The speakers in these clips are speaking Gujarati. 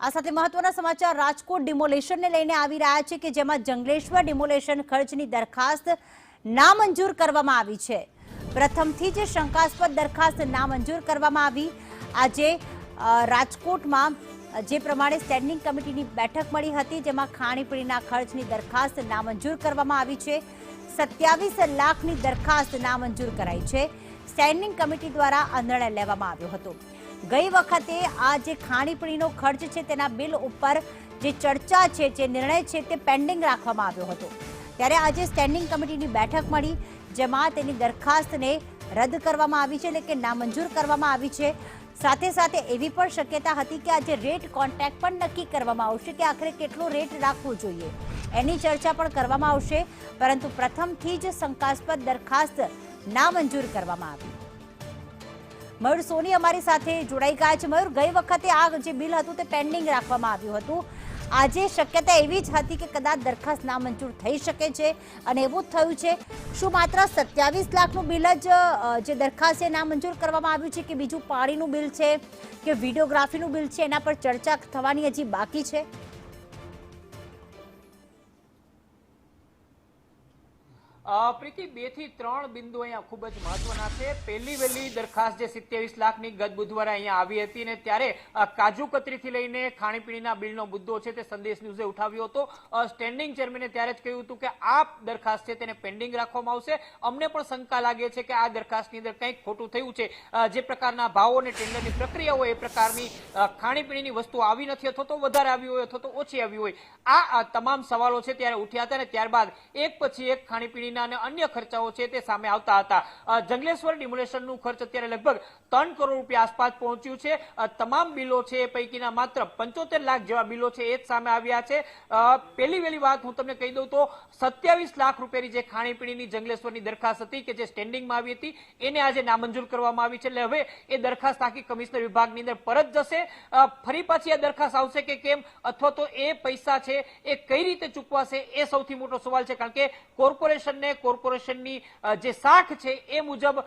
આ સાથે મહત્વના સમાચાર રાજકોટ ડિમોલેશનને લઈને આવી રહ્યા છે કે જેમાં જંગલેશ્વર ડિમોલેશન ખર્ચની દરખાસ્ત નામંજૂર કરવામાં આવી છે। પ્રથમથી જ શંકાસ્પદ દરખાસ્ત નામંજૂર કરવામાં આવી। આજે રાજકોટમાં જે પ્રમાણે સ્ટેન્ડિંગ કમિટીની બેઠક મળી હતી જેમાં ખાણીપીણીના ખર્ચની દરખાસ્ત નામંજૂર કરવામાં આવી છે। 27 લાખની દરખાસ્ત નામંજૂર કરાઈ છે। સ્ટેન્ડિંગ કમિટી દ્વારા આ નિર્ણય લેવામાં આવ્યો હતો। ગઈ વખતે આ જે ખાણીપીણીનો ખર્ચ છે તેના બિલ ઉપર જે ચર્ચા છે જે નિર્ણય છે તે પેન્ડિંગ રાખવામાં આવ્યો હતો। ત્યારે આજે સ્ટેન્ડિંગ કમિટીની બેઠક મળી જેમાં તેની દરખાસ્તને રદ કરવામાં આવી છે એટલે કે નામંજૂર કરવામાં આવી છે। સાથે સાથે એવી પણ શક્યતા હતી કે આજે રેટ કોન્ટ્રાક્ટ પણ નક્કી કરવામાં આવશે કે આખરે કેટલો રેટ રાખવો જોઈએ એની ચર્ચા પણ કરવામાં આવશે, પરંતુ પ્રથમથી જ શંકાસ્પદ દરખાસ્ત નામંજૂર કરવામાં આવી। મયુર સોની અમારી સાથે જોડાઈ ગયા છે। મયુર, ગઈ વખતે આ જે બિલ હતું તે પેન્ડિંગ રાખવામાં આવ્યું હતું। આજે શક્યતા એવી જ હતી કે કદાચ દરખાસ્ત નામંજૂર થઈ શકે છે અને એવું જ થયું છે। શું માત્ર 27 લાખનું બિલ જ જે દરખાસ્ત છે નામંજૂર કરવામાં આવ્યું છે કે બીજું પાણીનું બિલ છે કે વિડીયોગ્રાફીનું બિલ છે એના પર ચર્ચા થવાની હજી બાકી છે? પ્રીતિ, 2 થી 3 બિંદુ અહીંયા ખૂબ જ મહત્વના છે। પહેલી વહેલી દરખાસ્ત જે 27 લાખની ગત બુધવારે અહીંયા આવી હતી અને ત્યારે કાજુ કતરીથી લઈને ખાણીપીણીના બિલનો મુદ્દો છે તે સંદેશ ન્યૂઝે ઉઠાવ્યો હતો। સ્ટેન્ડિંગ ચેરમેને ત્યારે જ કહ્યું હતું કે આ દરખાસ્ત છે તેને પેન્ડિંગ રાખવામાં આવશે। અમને પણ શંકા લાગે છે કે આ દરખાસ્તની અંદર કંઈક ખોટું થયું છે। જે પ્રકારના ભાવો અને ટેન્ડરની પ્રક્રિયા હોય એ પ્રકારની ખાણીપીણીની વસ્તુ આવી નથી અથવા તો વધારે આવી હોય અથવા તો ઓછી આવી હોય। આ તમામ સવાલો છે ત્યારે ઉઠ્યા હતા અને ત્યારબાદ એક પછી એક ખાણીપીણી અને અન્ય ખર્ચાઓ છે તે સામે આવતા હતા। જંગલેશ્વર ડિમોલેશનનું ખર્ચ અત્યારે લગભગ 3 કરોડ રૂપિયા આસપાસ પહોંચ્યું છે। તમામ બિલો છે એ પૈકીના માત્ર 75 લાખ જેવા બિલો છે એ જ સામે આવ્યા છે। પહેલી વહેલી વાત હું તમને કહી દઉં તો 27 લાખ રૂપિયાની જે ખાણીપીણીની જંગલેશ્વરની દરખાસ્ત હતી કે જે સ્ટેન્ડિંગમાં આવી હતી એને આજે નામંજૂર કરવામાં આવી છે। એટલે હવે એ દરખાસ્ત આખી કમિશનર વિભાગની અંદર પરત જશે। ફરી પાછી આ દરખાસ્ત આવશે કે કેમ અથવા તો એ પૈસા છે એ કઈ રીતે ચૂકવાશે એ સૌથી મોટો સવાલ છે, કારણ કે કોર્પોરેશનની જે શાખ છે એ મુજબ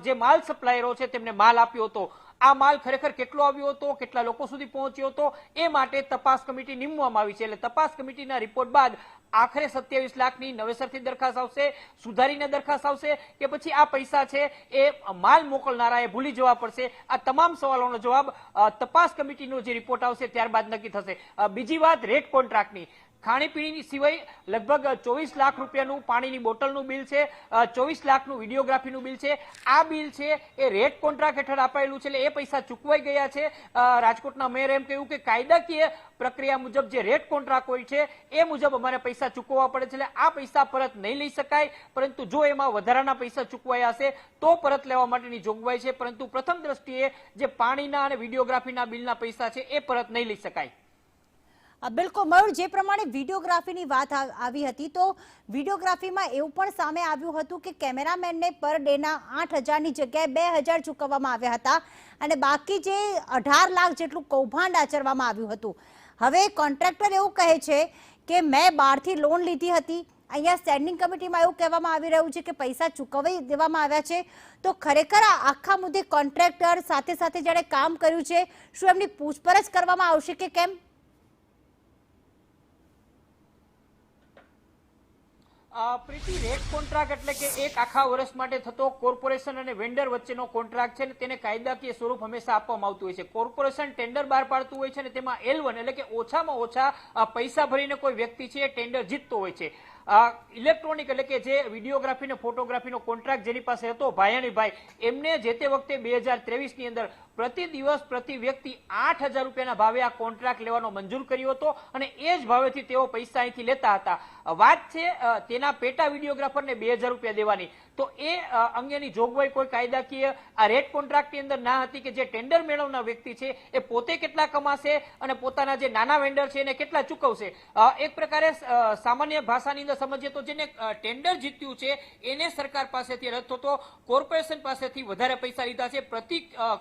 જે માલ સપ્લાયરો છે તેમને માલ આપ્યો હતો। આ માલ ખરેખર કેટલો આવ્યો હતો, કેટલા લોકો સુધી પહોંચ્યો હતો એ માટે તપાસ કમિટી નીમવામાં આવી છે। એટલે તપાસ કમિટીના રિપોર્ટ બાદ આખરે 27 લાખની નવેસરથી દરખાસ્ત આવશે, સુધારીને દરખાસ્ત આવશે કે પછી આ પૈસા છે એ માલ મોકલનારાએ ભૂલી જવા પડશે? આ તમામ સવાલોનો જવાબ તપાસ કમિટીનો જે રિપોર્ટ આવશે ત્યારબાદ નક્કી થશે। બીજી વાત રેટ કોન્ટ્રાક્ટની। ખાણીપીણી સિવાય લગભગ 24 લાખ રૂપિયાનું પાણીની બોટલનું બિલ છે, 24 લાખનું વિડીયોગ્રાફીનું બિલ છે। આ બિલ છે એ રેટ કોન્ટ્રાક્ટ હેઠળ અપાયેલું છે એટલે એ પૈસા ચૂકવાઈ ગયા છે। રાજકોટના મેયરે એમ કહ્યું કે કાયદાકીય પ્રક્રિયા મુજબ જે રેટ કોન્ટ્રાક્ટ હોય છે એ મુજબ અમારે પૈસા ચૂકવવા પડે છે, એટલે આ પૈસા પરત નહીં લઈ શકાય, પરંતુ જો એમાં વધારાના પૈસા ચૂકવાયા હશે તો પરત લેવા માટેની જોગવાઈ છે। પરંતુ પ્રથમ દ્રષ્ટિએ જે પાણીના અને વિડીયોગ્રાફીના બિલના પૈસા છે એ પરત નહીં લઈ શકાય। બિલકુલ મયુર, જે પ્રમાણે વિડીયોગ્રાફીની વાત આવી હતી તો વિડીયોગ્રાફીમાં એવું પણ સામે આવ્યું હતું કે કેમેરામેનને પર ડેના 8,000ની જગ્યાએ 2,000 ચૂકવવામાં આવ્યા હતા અને બાકી જે 18 લાખ જેટલું કૌભાંડ આચરવામાં આવ્યું હતું। હવે કોન્ટ્રાક્ટર એવું કહે છે કે મેં બહારથી લોન લીધી હતી। અહીંયા સ્ટેન્ડિંગ કમિટીમાં એવું કહેવામાં આવી રહ્યું છે કે પૈસા ચૂકવી દેવામાં આવ્યા છે। તો ખરેખર આ આખા મુદ્દે કોન્ટ્રાક્ટર સાથે સાથે જેણે કામ કર્યું છે શું એમની પૂછપરછ કરવામાં આવશે કે કેમ? પ્રીતિ, રેટ કોન્ટ્રાક્ટ એટલે કે એક આખા વર્ષ માટે થતો કોર્પોરેશન અને વેન્ડર વચ્ચેનો કોન્ટ્રાક્ટ છે ને તેને કાયદાકીય સ્વરૂપ હંમેશા આપવામાં આવતું હોય છે। કોર્પોરેશન ટેન્ડર બહાર પાડતું હોય છે ને તેમાં L1 એટલે કે ઓછામાં ઓછા પૈસા ભરીને કોઈ વ્યક્તિ છે એ ટેન્ડર જીતતો હોય છે। ઇલેક્ટ્રોનિક એટલે કે જે વિડીયોગ્રાફી અને ફોટોગ્રાફીનો કોન્ટ્રાક્ટ જેની પાસે હતો ભાયાણીભાઈ, એમને જે તે વખતે 2023ની અંદર પ્રતિ દિવસ પ્રતિ વ્યક્તિ 8,000 રૂપિયાના ભાવે આ કોન્ટ્રાક્ટ લેવાનો મંજૂર કર્યો હતો અને એ જ ભાવેથી તેઓ પૈસા અહીંથી લેતા હતા। વાત છે તેના પેટા વિડીયોગ્રાફરને 2,000 રૂપિયા દેવાની, તો એ અંગેની જોગવાઈ કોઈ કાયદાકીય આ રેટ કોન્ટ્રાક્ટની અંદર ના હતી કે જે ટેન્ડર મેળવનાર વ્યક્તિ છે એ પોતે કેટલા કમાશે અને પોતાના જે નાના વેન્ડર છે એને કેટલા ચૂકવશે। એક પ્રકારે સામાન્ય ભાષાની અંદર સમજીએ તો જેને ટેન્ડર જીત્યું છે એને સરકાર પાસેથી રદ થતો કોર્પોરેશન પાસેથી વધારે પૈસા લીધા છે। પ્રતિ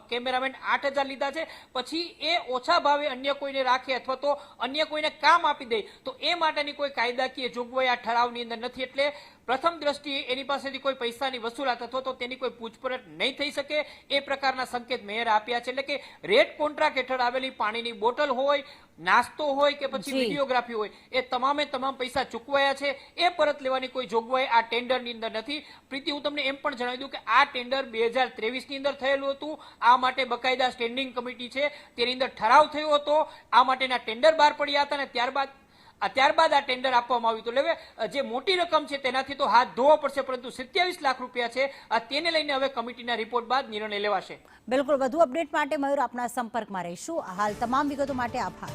કેમેરામેન 8,000 લીધા છે, પછી એ ઓછા ભાવે અન્ય કોઈને રાખે અથવા તો અન્ય કોઈને કામ આપી દે તો એ માટેની કોઈ કાયદાકીય જોગવાઈ આ ઠરાવની અંદર નથી। એટલે પ્રથમ દ્રષ્ટિએ એની પાસેથી કોઈ પૈસાની વસૂલાત અથવા તો તેની કોઈ પૂછપરછ નહીં થઈ શકે એ પ્રકારના સંકેત મેયરે આપ્યા છે. એટલે કે રેટ કોન્ટ્રાક્ટ હેઠળ આવેલી પાણીની બોટલ હોય, નાસ્તો હોય કે પછી વિડીયોગ્રાફી હોય, એ તમામે તમામ પૈસા ચૂકવાયા છે. એ પરત લેવાની કોઈ જોગવાઈ આ ટેન્ડરની અંદર નથી. પ્રીતિ, હું તમને એમ પણ જણાવી દઉં કે આ ટેન્ડર 2023ની અંદર થયેલું હતું. આ માટે બકાયદા સ્ટેન્ડિંગ કમિટી છે તેની અંદર ઠરાવ થયો હતો. આ માટેના ટેન્ડર બહાર પડ્યા હતા અને ત્યારબાદ આ ટેન્ડર આપવામાં આવ્યું હતું. એટલે જે મોટી રકમ છે તેનાથી તો હાથ ધોવો પડશે, પરંતુ 27 લાખ રૂપિયા છે તેને લઈને હવે કમિટીના રિપોર્ટ બાદ નિર્ણય લેવાશે. બિલકુલ, વધુ અપડેટ માટે મયુર આપના સંપર્કમાં રહીશું. હાલ તમામ વિગતો માટે આભાર.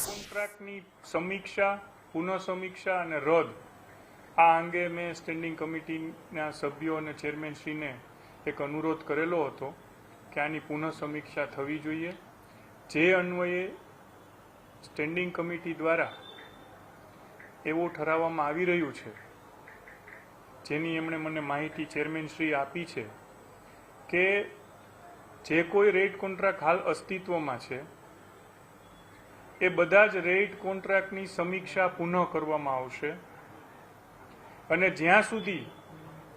કોન્ટ્રાક્ટની સમીક્ષા, પુનઃ સમીક્ષા અને રદ આ અંગે મેં સ્ટેન્ડિંગ કમિટીના સભ્યો અને ચેરમેનશ્રીને એક અનુરોધ કરેલો હતો કે આની પુનઃ સમીક્ષા થવી જોઈએ. જે અન્વયે સ્ટેન્ડિંગ કમિટી દ્વારા એવું ઠરાવવામાં આવી રહ્યું છે, જેની એમણે મને માહિતી ચેરમેનશ્રી આપી છે કે જે કોઈ રેટ કોન્ટ્રાક્ટ હાલ અસ્તિત્વમાં છે એ બધા જ રેટ કોન્ટ્રાક્ટની સમીક્ષા પુનઃ કરવામાં આવશે અને જ્યાં સુધી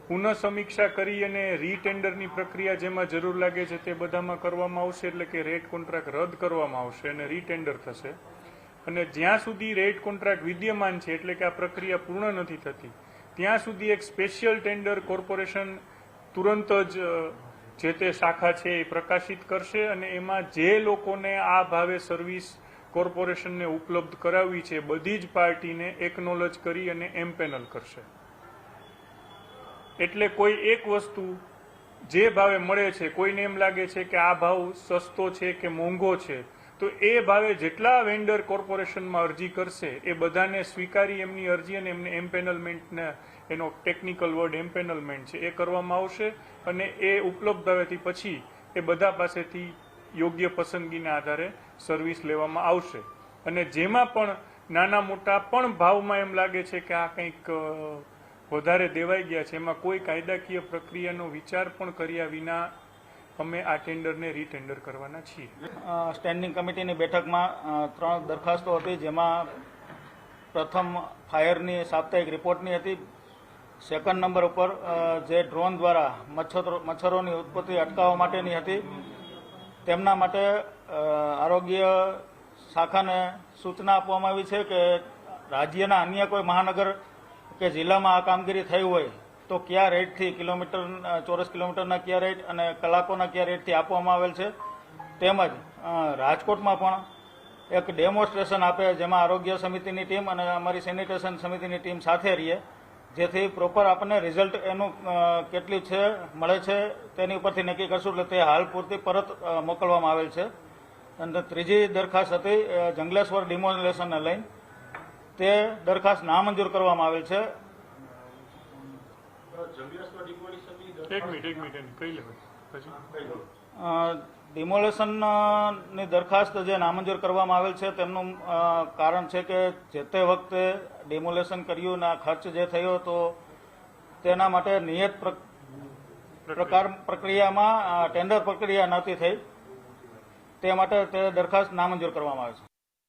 પુનઃ સમીક્ષા કરી અને રીટેન્ડરની પ્રક્રિયા જેમાં જરૂર લાગે છે તે બધામાં કરવામાં આવશે. એટલે કે રેટ કોન્ટ્રાક્ટ રદ કરવામાં આવશે અને રીટેન્ડર થશે. અને જ્યાં સુધી રેટ કોન્ટ્રાક્ટ વિદ્યમાન છે, એટલે કે આ પ્રક્રિયા પૂર્ણ નથી થતી, ત્યાં સુધી એક સ્પેશિયલ ટેન્ડર કોર્પોરેશન તુરંત જ જે તે શાખા છે એ પ્રકાશિત કરશે અને એમાં જે લોકોને આ ભાવે સર્વિસ કોર્પોરેશનને ઉપલબ્ધ કરાવવી છે બધી જ પાર્ટીને એકનોલેજ કરી અને એમ્પેનલ કરશે. એટલે કોઈ એક વસ્તુ જે ભાવે મળે છે, કોઈને એમ લાગે છે કે આ ભાવ સસ્તો છે કે મોંઘો છે, તો એ ભાવે જેટલા વેન્ડર કોર્પોરેશનમાં અરજી કરશે એ બધાને સ્વીકારી એમની અરજી અને એમને એમ્પેનલમેન્ટને, એનો ટેકનિકલ વર્ડ એમ્પેનલમેન્ટ છે, એ કરવામાં આવશે અને એ ઉપલબ્ધ ભાવેથી પછી એ બધા પાસેથી યોગ્ય પસંદગીના આધારે સર્વિસ લેવામાં આવશે. અને જેમાં પણ નાના મોટા પણ ભાવમાં એમ લાગે છે કે આ કંઈક વધારે દેવાઈ ગયા છે, એમાં કોઈ કાયદાકીય પ્રક્રિયાનો વિચાર પણ કર્યા વિના અમે આ ટેન્ડરને રીટેન્ડર કરવાના છીએ. સ્ટેન્ડિંગ કમિટીની બેઠકમાં 3 દરખાસ્તો હતી, જેમાં પ્રથમ ફાયરની સાપ્તાહિક રિપોર્ટની હતી. સેકન્ડ નંબર ઉપર જે ડ્રોન દ્વારા મચ્છરોની ઉત્પત્તિ અટકાવવા માટેની હતી, તેમના માટે આરોગ્ય શાખાને સૂચના આપવામાં આવી છે કે રાજ્યના અન્ય કોઈ મહાનગર કે જિલ્લામાં આ કામગીરી થઈ હોય તો કયા રેટથી ચોરસ કિલોમીટરના કયા રેટ અને કલાકોના કયા રેટથી આપવામાં આવેલ છે. તેમજ રાજકોટમાં પણ એક ડેમોન્સ્ટ્રેશન આપે, જેમાં આરોગ્ય સમિતિની ટીમ અને અમારી સેનિટેશન સમિતિની ટીમ સાથે રહીએ, જેથી પ્રોપર આપણને રિઝલ્ટ એનું કેટલું છે મળે છે તેની ઉપરથી નક્કી કરશું. એટલે તે હાલ પૂરતી પરત મોકલવામાં આવેલ છે. અને ત્રીજી દરખાસ્ત હતી જંગલેશ્વર ડિમોલેશનને લઈને, તે દરખાસ્ત નામંજૂર કરવામાં આવેલ છે. ડિમોલેશનની દરખાસ્ત જે નામંજૂર કરવામાં આવેલ છે તેમનું કારણ છે કે જે તે વખતે ડિમોલેશન કર્યું ના ખર્ચ જે થયો તો તેના માટે નિયત પ્રક્રિયામાં ટેન્ડર પ્રક્રિયા નહોતી થઈ, તે માટે તે દરખાસ્ત નામંજૂર કરવામાં આવે છે.